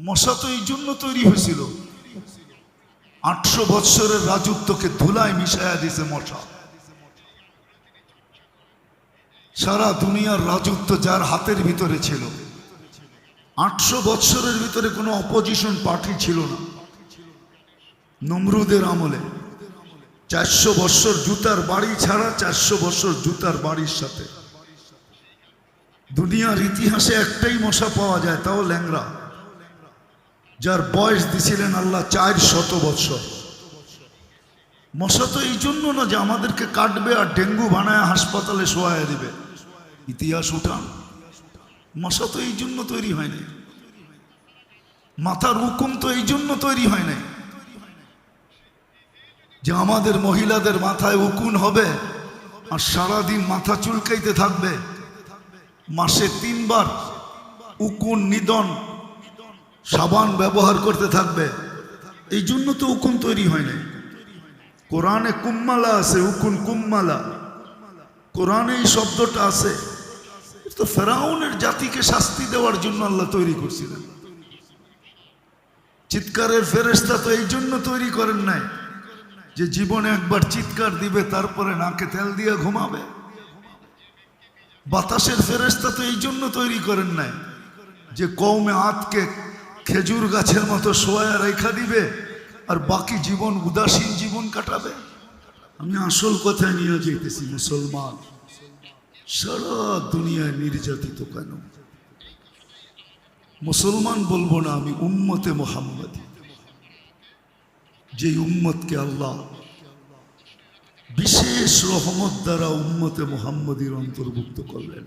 মশা তো এই জন্য তৈরি হয়েছিল, 800 বৎসরের রাজত্বকে ধুলায় মিশাইয়া দিছে মশা। সারা দুনিয়ার রাজত্ব যার হাতের ভিতরে ছিল। 800 বৎসরের ভিতরে কোনো অপোজিশন পার্টি ছিল না। নমরুদের আমলে 400 বৎসর জুতার বাড়ি ছাড়া, 400 বৎসর জুতার বাড়ির সাথে। দুনিয়ার ইতিহাসে একটাই মশা পাওয়া যায়, তাও ল্যাংড়া, যার বয়স দিছিলেন আল্লাহ 400 বৎসর। মশা তো এই জন্য না যে আমাদেরকে কাটবে আর ডেঙ্গু বানায় হাসপাতালে শোয়ায় দিবে। ইতিহাস উঠান, মশা তো এই জন্য তৈরি হয় নাই। মাথার হুকুম তো এই জন্য তৈরি হয় নাই যে আমাদের মহিলাদের মাথায় উকুন হবে আর সারাদিন মাথা চুলকাইতে থাকবে, মাসে 3 বার উকুন নিদন সাবান ব্যবহার করতে থাকবে। এই জন্য তো উকুন তৈরি হয় নাই। কোরআনে কুম্মালা আছে, উকুন কুম্মালা, কোরআনে এই শব্দটা আছে। তো ফেরাউনের জাতিকে শাস্তি দেওয়ার জন্য আল্লাহ তৈরি করছিলেন। চিৎকারের ফেরেশতা তো এই জন্য তৈরি করেন নাই যে জীবনে একবার চিৎকার দিবে তারপরে নাকে তেল দিয়ে ঘুমাবে। বাতাসের ফেরেশতা তো এই জন্য তৈরি করেন নাই যে কওমে আদকে খেজুর গাছের মতো শোয়া রেখা দিবে আর বাকি জীবন উদাসীন জীবন কাটাবে। আমি আসল কথায় নিয়ে যেতেছি, মুসলমান সারা দুনিয়ায় নির্যাতিত কেন? মুসলমান বলবো না, আমি উম্মতে মুহাম্মদী, যে উম্মতকে আল্লাহ বিশেষ রহমত দ্বারা উম্মতে মুহাম্মদীর অন্তর্ভুক্ত করলেন।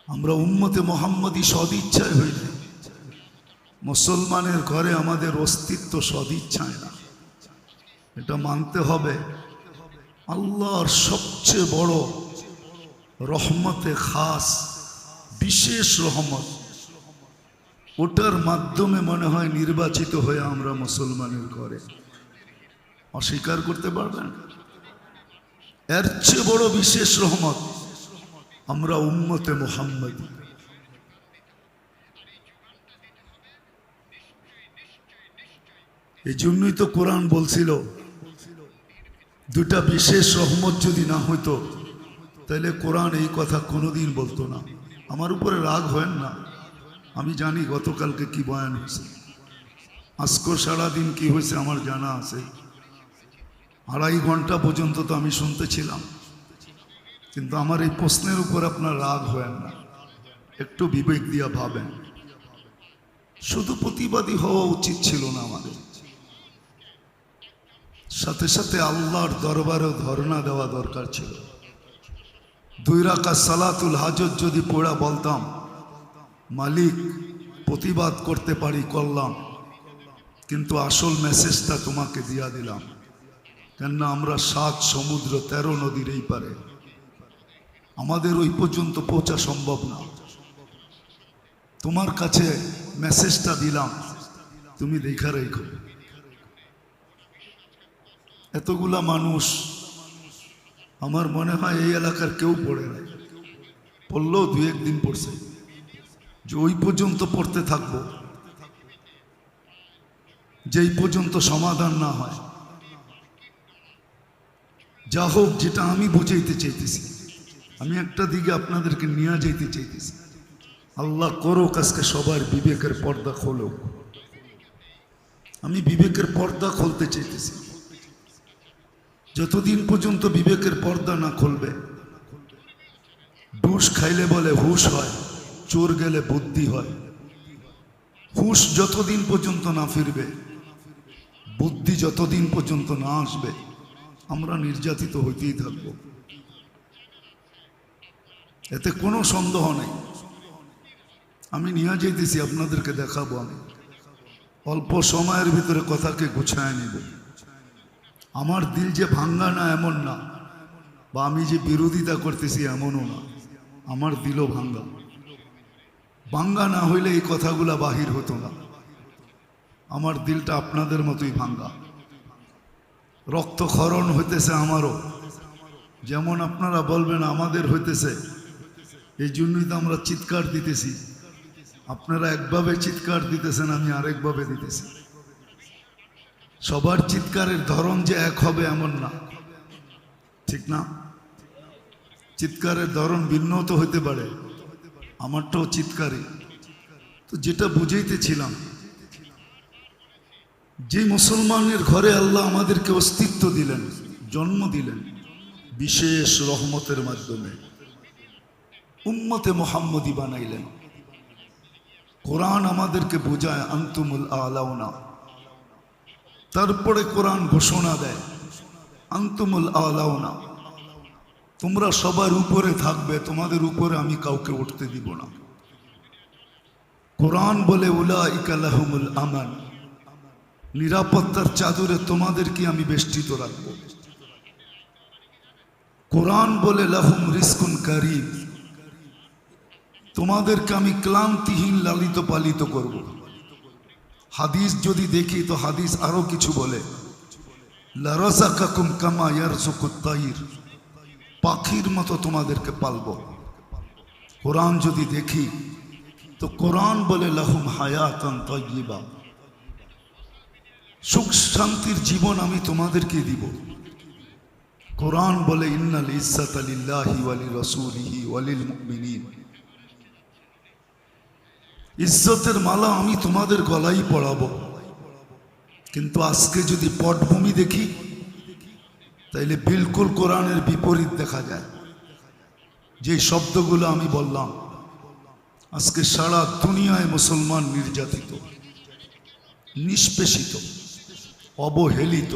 আমরা উম্মতে মুহাম্মদী সদিচ্ছায় হইলে, মুসলমানের ঘরে আমাদের অস্তিত্ব সদিচ্ছায় না। এটা মানতে হবে। আল্লাহর সবচেয়ে বড় রহমতে খাস, বিশেষ রহমত, ওটার মাধ্যমে মনে হয় নির্বাচিত হয়ে আমরা মুসলমানের ঘরে। অস্বীকার করতে পারবেন? এর চেয়ে বড় বিশেষ রহমত আমরা উম্মতে মুহাম্মদী। এই জন্যই তো কোরআন বলছিল, দুটা বিশেষ রহমত যদি না হইতো তাহলে কোরআন এই কথা কোনোদিন বলতো না। আমার উপরে রাগ হয় না, আমি জানি গতকালকে কি বয়ান হয়েছে, আজকে সারাদিন কি হয়েছে আমার জানা আছে। 2.5 ঘন্টা পর্যন্ত তো আমি শুনতেছিলাম, কিন্তু আমার এই প্রশ্নের উপর আপনার রাগ হয় না। একটু বিবেক দিয়া ভাবেন, শুধু প্রতিবাদী হওয়া উচিত ছিল না আমাদের, সাথে সাথে আল্লাহর দরবারেও ধর্ণা দেওয়া দরকার ছিল। 2 রাকাত সালাতুল হাজত যদি পড়া বলতাম, মালিক প্রতিবাদ করতে পারি করলাম, কিন্তু আসল মেসেজটা তোমাকে দিয়া দিলাম। কেননা আমরা 7 সমুদ্র 13 নদীর এই পারে, আমাদের ওই পর্যন্ত পৌঁছা সম্ভব না। তোমার কাছে মেসেজটা দিলাম, তুমি দেখা রেখো। এতগুলা মানুষ, আমার মনে হয় এই এলাকার কেউ পড়ে নাই, পড়লেও 2-1 দিন পড়ছে, যে ওই পর্যন্ত পড়তে থাকবো যেই পর্যন্ত সমাধান না হয়। যা হোক, যেটা আমি বুঝাইতে চাইতেছি, আমি একটা দিকে আপনাদেরকে নিয়ে যাইতে চাইতেছি। আল্লাহ করুক আজকে সবার বিবেকের পর্দা খোলুক। আমি বিবেকের পর্দা খুলতে চাইতেছি। যতদিন পর্যন্ত বিবেকের পর্দা না খুলবে, ডুস খাইলে বলে হুশ হয়, চোর গেলে বুদ্ধি হয়। হুশ যতদিন পর্যন্ত না ফিরবে, বুদ্ধি যতদিন পর্যন্ত না আসবে, আমরা নির্যাতিত হইতেই থাকব। এতে কোনো সন্দেহ নেই। আমি নিয়ে যাইতেছি, আপনাদেরকে দেখাবো। আমি অল্প সময়ের ভিতরে কথাকে গুছায় নিব। আমার দিল যে ভাঙ্গা না এমন না, বা আমি যে বিরোধিতা করতেছি এমনও না, আমার দিলও ভাঙ্গা। ভাঙ্গা না হইলে এই কথাগুলা বাহির হতো না। আমার দিলটা আপনাদের মতোই ভাঙ্গা, রক্তক্ষরণ হইতেছে আমারও, যেমন আপনারা বলবেন আমাদের হইতেছে। এই জন্যই তো আমরা চিৎকার দিতেছি, আপনারা একভাবে চিৎকার দিতেছেন, আমি আরেকভাবে দিতেছি। সবার চিৎকারের ধরন যে এক হবে এমন না, ঠিক না? চিৎকারের ধরন ভিন্ন তো হইতে পারে, আমারটাও চিৎকারই। তো যেটা বুঝাইতেছিলাম, যে মুসলমানের ঘরে আল্লাহ আমাদেরকে অস্তিত্ব দিলেন, জন্ম দিলেন বিশেষ রহমতের মাধ্যমে, উম্মতে মুহাম্মদী বানাইলেন। কোরআন আমাদেরকে বোঝায় আনতুমুল আলাউনা, তারপরে কোরআন ঘোষণা দেয় আনতুমুল আলাউনা, তোমরা সবার উপরে থাকবে, তোমাদের উপরে আমি কাউকে উঠতে দিব না। কোরআন বলে উলাইকা লাহুমুল আমান, নিরাপত্তার চাদরে তোমাদেরকে আমি বেষ্টিত রাখব। কোরআন বলে লাহুম রিজকুন কারীম, তোমাদেরকে আমি ক্লান্তিহীন লালিত পালিত করব। হাদিস যদি দেখি তো হাদিস আরো কিছু বলে, লারাযাকাকুম কামা ইয়ারযুকুত তাইর, পাখির মতো তোমাদেরকে পালব। কোরআন যদি দেখি তো কোরআন বলে লাহুম হায়াতান তাইয়্যিবা, সুখ শান্তির জীবন আমি তোমাদেরকে দিব। কোরআন বলে ইন্নাল ইজ্জাতা লিল্লাহি ওয়া লিরাসূলিহি ওয়া লিল মুমিনিন, ইজ্জতের মালা আমি তোমাদের গলায় পরাবো। কিন্তু আজকে যদি পটভূমি দেখি তাইলে বিলকুল কোরআনের বিপরীত দেখা যায়। যে শব্দগুলো আমি বললাম, আজকে সারা দুনিয়ায় মুসলমান নির্যাতিত, নিষ্পেষিত, অবহেলিত,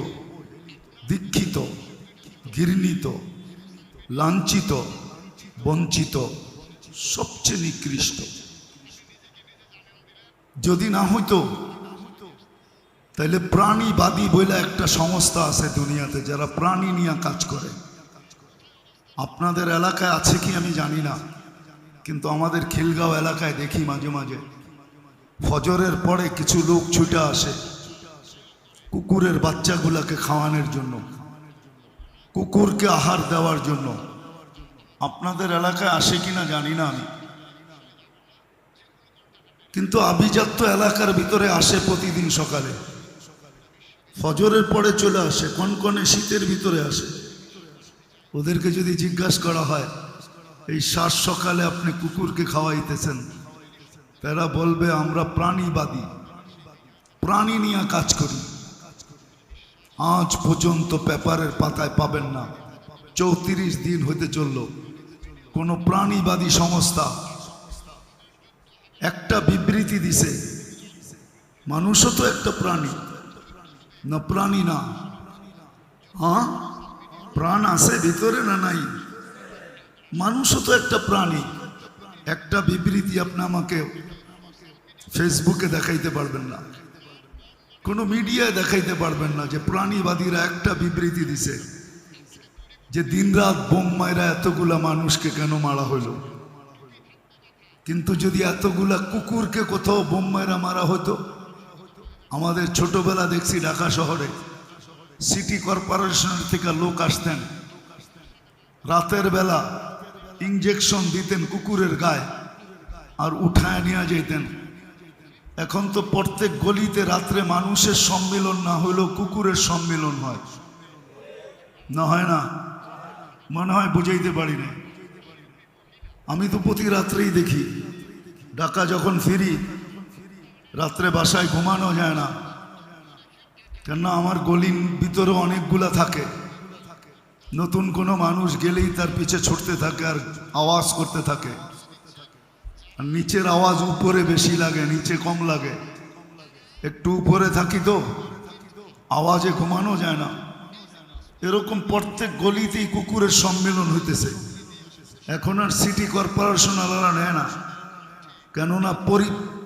দীক্ষিত, ঘৃণিত, লাঞ্ছিত, বঞ্চিত, সবচেয়ে নিকৃষ্ট। যদি না হইতো তাহলে প্রাণীবাদী বলে একটা সংস্থা আছে দুনিয়াতে, যারা প্রাণী নিয়ে কাজ করে। আপনাদের এলাকায় আছে কি আমি জানি না, কিন্তু আমাদের খিলগাঁও এলাকায় দেখি মাঝে মাঝে ফজরের পরে কিছু লোক ছুটে আসে কুকুরের বাচ্চাগুলাকে খাওয়ানোর জন্য, কুকুরকে আহার দেওয়ার জন্য। আপনাদের এলাকায় আসে কিনা জানি না আমি, কিন্তু আভিজাত্য এলাকার ভিতরে আসে প্রতিদিন সকালে, ফজরের পরে চলে আসে, কনকনে শীতের ভিতরে আসে। ওদেরকে যদি জিজ্ঞাসা করা হয় এই সাত সকালে আপনি কুকুরকে খাওয়াইতেছেন, তারা বলবে আমরা প্রাণীবাদী, প্রাণী নিয়ে কাজ করি। আজ পর্যন্ত পেপারের পাতায় পাবেন না, 34 দিন হতে চলল কোন প্রাণীবাদী সংস্থা একটা বিবৃতি দিছে মানুষও তো একটা প্রাণী না, প্রাণী না? হ্যাঁ, প্রাণ আছে ভিতরে না নাই? মানুষও তো একটা প্রাণী। একটা বিবৃতি আপনি আমাকে ফেসবুকে দেখাইতে পারবেন না, কোনো মিডিয়ায় দেখাইতে পারবেন না যে প্রাণীবাদীরা একটা বিবৃতি দিছে যে দিনরাত বোম মাইরা এতগুলা মানুষকে কেন মারা হইল। কিন্তু যদি এতগুলা কুকুরকে কোথাও বোম মাইরা মারা হতো, আমাদের ছোটবেলা দেখছি ঢাকা শহরে সিটি কর্পোরেশনের থেকে লোক আসতেন, রাতের বেলা ইঞ্জেকশন দিতেন কুকুরের গায়ে আর উঠায় নিয়ে যেতেন। এখন তো প্রত্যেক গলিতে রাত্রে মানুষের সম্মেলন না হইলেও কুকুরের সম্মেলন হয়, না হয় না? মনে হয় বুঝাইতে পারি না। আমি তো প্রতি রাত্রেই দেখি, ঢাকা যখন ফিরি রাত্রে বাসায় ঘুমানো যায় না, কেননা আমার গলির ভিতরে অনেকগুলা থাকে। নতুন কোনো মানুষ গেলেই তার পিছে ছুটতে থাকে আর আওয়াজ করতে থাকে, আর নিচের আওয়াজ উপরে বেশি লাগে, নিচে কম লাগে। একটু উপরে থাকি তো আওয়াজে ঘুমানো যায় না। এরকম প্রত্যেক গলিতেই কুকুরের সম্মেলন হইতেছে। এখন আর সিটি কর্পোরেশন আলাদা নেয় না, কেননা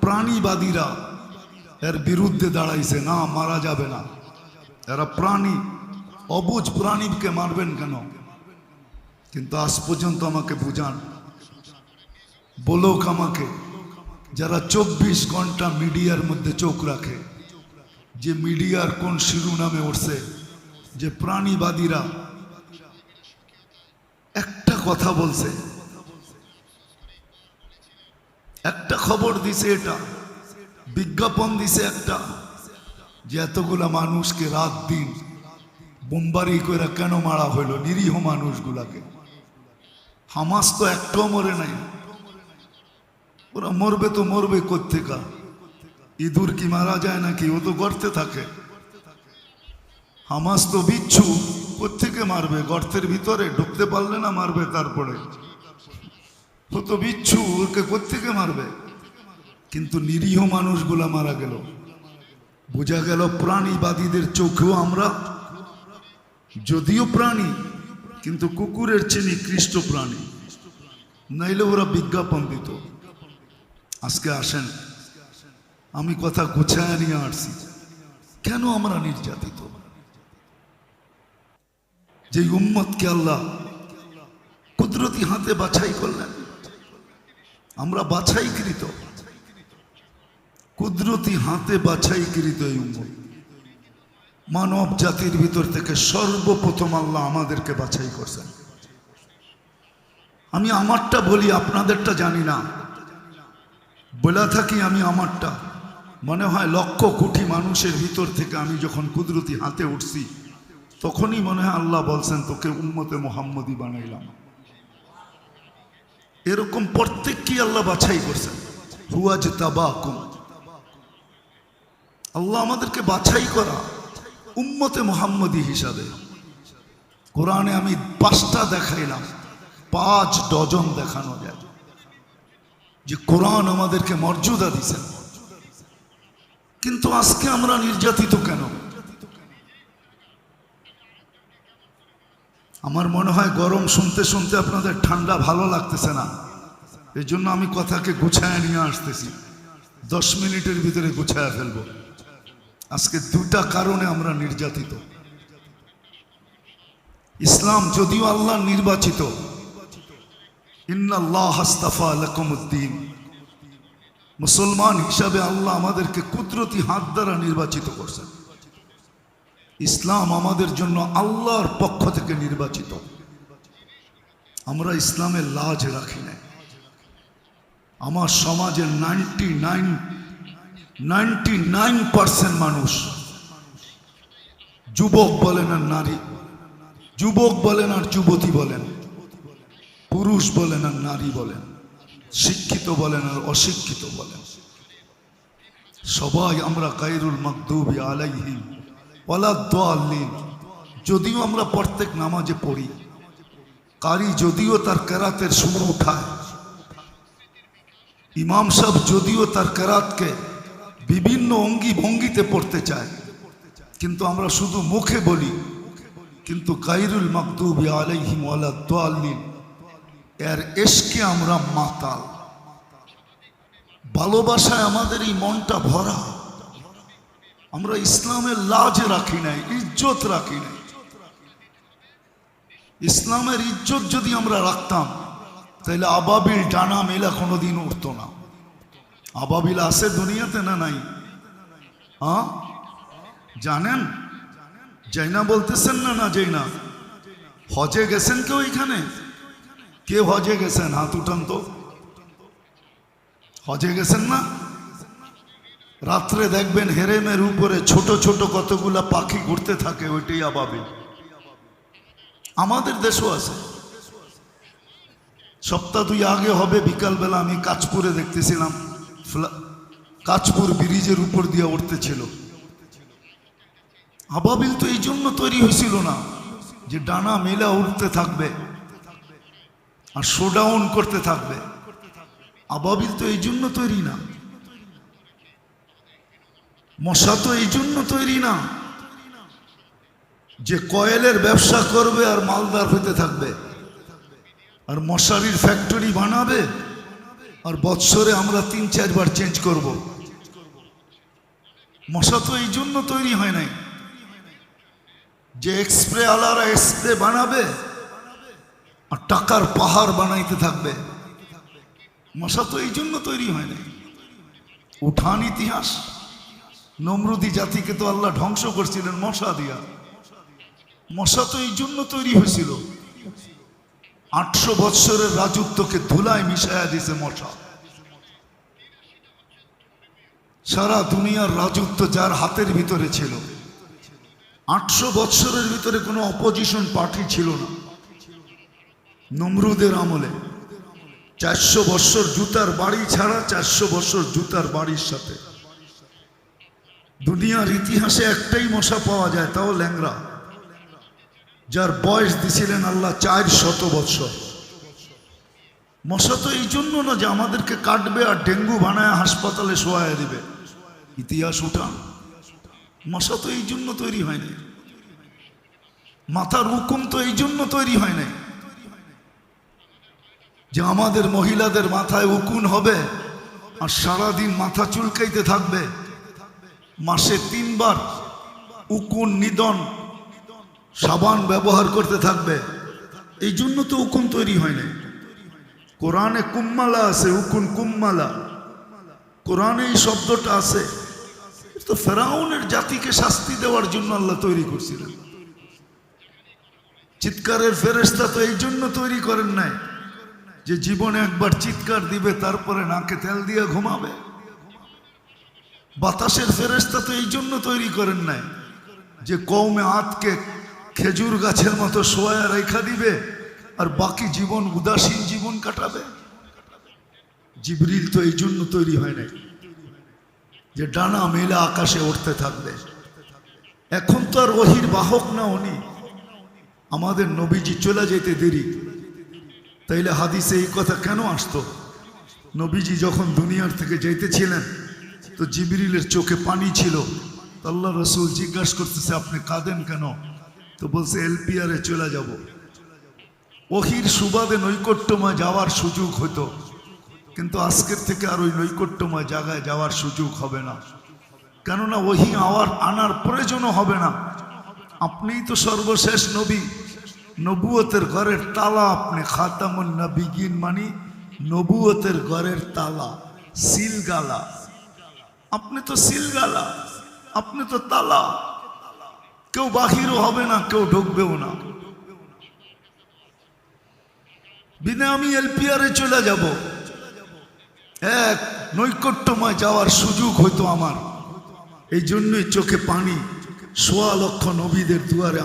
প্রাণীবাদীরা এর বিরুদ্ধে দাঁড়াইছে, না মারা যাবে না, এরা প্রাণী, অবুঝ প্রাণীকে মারবেন কেন? কিন্তু আজ পর্যন্ত আমাকে বুঝান, বলোক আমাকে, যারা 24 ঘন্টা মিডিয়ার মধ্যে চোখ রাখে, যে মিডিয়ার কোন শিরোনামে উঠছে যে প্রাণীবাদীরা একটা কথা বলছে, একটা খবর দিছে, এটা বিজ্ঞাপন দিছে একটা, যে এতগুলা মানুষকে রাত দিন বোমবারি করে কেন মারা হইল নিরীহ মানুষগুলাকে। হামাস তো একটাও মরে নাই, ওরা মরবে তো মরবে কোত্থেকা? ইঁদুর কি মারা যায় নাকি? ও তো গর্তে থাকে। হামাস তো বিচ্ছু, কোত্থেকে মারবে? গর্তের ভিতরে ঢুকতে পারলে না মারবে, তারপরে ও তো বিচ্ছু, ওকে কোত্থেকে মারবে? কিন্তু নিরীহ মানুষগুলা মারা গেল। বোঝা গেল প্রাণীবাদীদের চোখেও আমরা যদিও প্রাণী, কিন্তু কুকুরের চেয়ে নিকৃষ্ট প্রাণী, নাইলে ওরা বিজ্ঞাপন দিত। আজকে আসেন, আমি কথা গুছায় নিয়ে আসছি, কেন আমরা নির্যাতিত? যে উম্মতকে আল্লাহ কুদরতি হাতে বাছাই করলেন, আমরা বাছাইকৃত, কুদরতি হাতে বাছাইকৃত এই উম্মত। মানব জাতির ভিতর থেকে সর্বপ্রথম আল্লাহ আমাদেরকে বাছাই করছেন। আমি আমারটা বলি, আপনাদেরটা জানি না, বলে থাকি আমি আমারটা। মনে হয় লক্ষ কোটি মানুষের ভিতর থেকে আমি যখন কুদরতি হাতে উঠছি, তখনই মনে হয় আল্লাহ বলছেন তোকে উম্মতে মুহাম্মদী বানাইলাম। এরকম প্রত্যেককেই আল্লাহ বাছাই করছেন। হুয়াজতাবাকুম, আল্লাহ আমাদেরকে বাছাই করা উম্মতে মুহাম্মদী হিসাবে। কোরআনে আমি 5টা দেখাইলাম, 5 ডজন দেখানো যায় যে কোরআন আমাদেরকে মর্যাদা দিয়েছেন। কিন্তু আজকে আমরা নির্যাতিত কেন? আমার মনে হয় গরম শুনতে শুনতে আপনাদের ঠান্ডা ভালো লাগতেছে না, এই জন্য আমি কথাকে গুছায় নিয়ে আসতেছি। 10 মিনিটের ভিতরে গুছায় ফেলবো। আজকে 2টা কারণে আমরা নির্যাতিত। ইসলাম যদিও আল্লাহ নির্বাচিত, ইন্নাল্লাহ আস্তাফা লাকুমুদ্দিন, মুসলমান হিসাবে আল্লাহ আমাদেরকে কুদরতি হাত দ্বারা নির্বাচিত করছেন। ইসলাম আমাদের জন্য আল্লাহর পক্ষ থেকে নির্বাচিত। আমরা ইসলামের লাজ রাখি না। আমার সমাজের 99% মানুষ, যুবক বলেন আর নারী, যুবক বলেন আর যুবতী বলেন, পুরুষ বলেন আর নারী বলেন, শিক্ষিত বলেন আর অশিক্ষিত বলেন, সবাই আমরা গায়রুল মাগদুবি আলাইহিম ওয়ালাদ-দাল্লিন। যদিও আমরা প্রত্যেক নামাজে পড়ি, কারি যদিও তার কেরাতের সুর উঠায়, ইমাম সাহেব যদিও তার কেরাতকে বিভিন্ন অঙ্গি ভঙ্গিতে পড়তে চায়, কিন্তু আমরা শুধু মুখে বলি, কিন্তু গায়রুল মাগদুবি আলাইহিম ওয়ালাদ-দাল্লিন এর ইশকে আমরা মাতাল। ভালোবাসায় আমাদের এই মনটা ভরা, আমরা ইসলামের লাজ রাখি নাই, ইজ্জত রাখি নাই। ইসলামের ইজ্জত যদি আমরা রাখতাম, তাহলে আবাবিল ডানা মেলা কোনোদিন উঠত না। আবাবিল আছে দুনিয়াতে না নাই? হ্যাঁ জানেন? যাই না বলতেছেন না? না যাই না? হজে গেছেন কেউ এখানে? কে হজে গেছেন? হাত উঠান তো। হজে গেছেন না? রাত্রে দেখবেন হেরেমের উপরে ছোট ছোট কতগুলা পাখি ঘুরতে থাকে, ওইটাই আবাবিল। আমাদের দেশও আছে। সপ্তাহ 2 আগে হবে, বিকালবেলা আমি কাঁচপুরে দেখতেছিলাম, কাঁচপুর ব্রিজের উপর দিয়ে উঠতেছিল। আবাবিল তো এই জন্য তৈরি হয়েছিল না যে ডানা মেলা উঠতে থাকবে আর শোডাউন করতে থাকবে। আবাবিল তো এই জন্য তৈরি না, মশা তো এই জন্য তৈরি না যে কয়েলের ব্যবসা করবে আর মালদার হতে থাকবে আর মশারির ফ্যাক্টরি বানাবে আর বৎসরে আমরা 3-4 বার চেঞ্জ করব। মশা তো এই জন্য তৈরি হয় নাই যে স্প্রে আলারা স্প্রে বানাবে আর টাকার পাহাড় বানাইতে থাকবে। মশা তো এই জন্য তৈরি হয় নাই। উঠান ইতিহাস, নমরুদি জাতিকে তো আল্লাহ ধ্বংস করছিলেন মশা দিয়া। মশা তো এই জন্য তৈরি হয়েছিল, 800 বৎসরের রাজত্বকে ধুলায় মিশাইয়া দিছে মশা। সারা দুনিয়ার রাজত্ব যার হাতের ভিতরে ছিল। 800 বৎসরের ভিতরে কোনো অপোজিশন পার্টি ছিল না। নমরুদের আমলে 400 বৎসর জুতার বাড়ি ছাড়া 400 বৎসর জুতার বাড়ির সাথে। দুনিয়ার ইতিহাসে একটাই মশা পাওয়া যায়, তাও ল্যাংড়া, যার বয়স দিছিলেন আল্লাহ 400 বৎসর। মশা তো এই জন্য না যে আমাদেরকে কাটবে আর ডেঙ্গু বানায় হাসপাতালে শোয়ায় দিবে, ইতিহাস উঠান। মশা তো এই জন্য তৈরি হয়নি, মাথার হুকুম তো এই জন্য তৈরি হয় নাই যে আমাদের মহিলাদের মাথায় উকুন হবে আর সারাদিন মাথা চুলকাইতে থাকবে, মাসে 3 বার উকুন নিদন সাবান ব্যবহার করতে থাকবে। এই জন্য তো উকুন তৈরি হয় নাই। কোরআনে কুম্মালা আছে, উকুন কুম্মালা, কোরআনে এই শব্দটা আছে। তো ফেরাউনের জাতিকে শাস্তি দেওয়ার জন্য আল্লাহ তৈরি করছিলেন। চিৎকারের ফেরেশতা তো এই জন্য তৈরি করেন নাই যে জীবনে একবার চিৎকার দিবে তারপরে নাকে তেল দিয়ে ঘুমাবে। বাতাসের ফেরেশতা তো এই জন্য তৈরি করেন নাই যে কওমে আদকে খেজুর গাছের মতো শোয়া রেখা দিবে আর বাকি জীবন উদাসীন জীবন কাটাবে। জিবরিল তো এই জন্য তৈরি হয় নাই যে ডানা মেলে আকাশে উঠতে থাকবে। এখন তো আর ওহির বাহক না উনি, আমাদের নবীজি চলে যেতে দেরি, তাইলে হাদিসে এই কথা কেন আসতো? নবীজি যখন দুনিয়ার থেকে যাইতেছিলেন তো জিবরিলের চোখে পানি ছিল। আল্লাহ রসুল জিজ্ঞাসা করতেছে আপনি কাঁদেন কেন? তো বলছে এলপিআরে চলে যাব। ওহির সুবাদে নৈকট্যময় যাওয়ার সুযোগ হতো, কিন্তু আজকের থেকে আর ওই নৈকট্যময় জায়গায় যাওয়ার সুযোগ হবে না, কেননা ওহি আনার প্রয়োজনও হবে না। আপনিই তো সর্বশেষ নবী, নবুয়তের ঘরের তালা আপনি, খাতামুন নবিয়িন মানি নবুয়তের ঘরের তালা, সিলগালা। আপনি তো সিলগালা, আপনি তো তালা, কেউ বাহিরও হবে না, কেউ ঢুকবেও না। বিনা আমি এলপিআরে চলে যাব, এক নৈকট্যময় যাওয়ার সুযোগ হইতো আমার। এই জন্যই চোখে পানি। 1.25 লক্ষ নবীদের দুয়ারে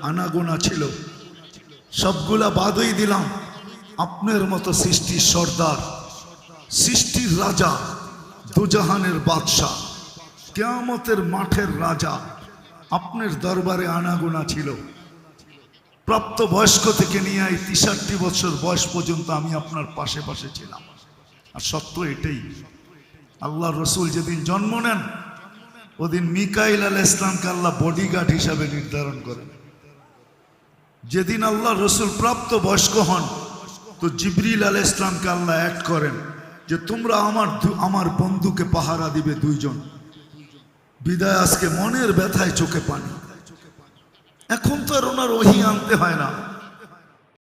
আনাগোনা ছিল, সবগুলা বাদই দিলাম। আপনার মতো সৃষ্টির সর্দার, সৃষ্টির রাজা, দুজাহানের বাদশাহ, কিয়ামতের মাঠের রাজা, আপনার দরবারে আনাগোনা ছিল। প্রাপ্ত বয়স্ক থেকে নিয়ে এই 63 বছর বয়স পর্যন্ত আমি আপনার পাশে পাশে ছিলাম। আর সত্য এটাই, আল্লাহ রসুল যেদিন জন্ম নেন ওদিন মিকাইল আলাইহিস ইসলামকে আল্লাহ বডিগার্ড হিসাবে নির্ধারণ করেন। যেদিন আল্লাহ রসুল প্রাপ্ত বয়স্ক হন তো জিবরিল আলাইহিস ইসলামকে আল্লাহ অ্যাড করেন যে তোমরা আমার বন্ধুকে পাহারা দিবে 2 জন। বিদায় আজকে মনের ব্যথায় চোখে পানি। এখন তো আর ওনার ওহী আনতে হয় না।